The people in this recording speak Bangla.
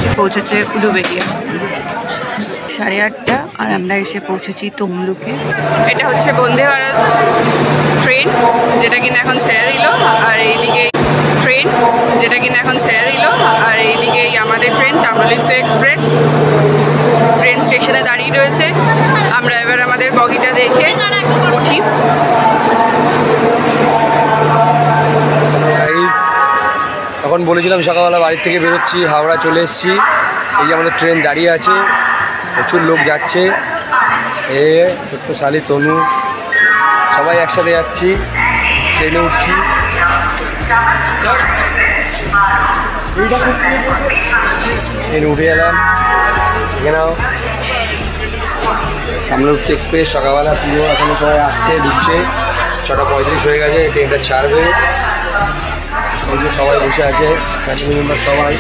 এসে পৌঁছেছে উলুবেড়িয়া 8:30 আর আমরা এসে পৌঁছেছি তমলুকে। এটা হচ্ছে বন্দে ভারত ট্রেন যেটা কিনা এখন ছেড়ে দিল, আর এইদিকে ট্রেন যেটা কিনা এখন ছেড়ে দিল, আর এইদিকে আমাদের ট্রেন তাম্রলিপ্ত এক্সপ্রেস ট্রেন স্টেশনে দাঁড়িয়ে রয়েছে। আমরা এবার আমাদের বগিটা দেখে উঠি। তখন বলেছিলাম সকালবেলা বাড়ির থেকে বেরোচ্ছি, হাওড়া চলে এসেছি। এই যে আমাদের ট্রেন দাঁড়িয়ে আছে, প্রচুর লোক যাচ্ছে। ছোট্ট শালি তনু সবাই একসাথে যাচ্ছি, ট্রেনে উঠছি। ট্রেনে উঠে এলাম এখানেও তাম্রলিপ্ত এক্সপ্রেস সকালবেলা পুরো এখানে সবাই আসছে ঢুকছে। 6:35 হয়ে গেছে, ট্রেনটা ছাড়বে। সবাই বসে আছে, ফ্যামিলি মেম্বার সবাই।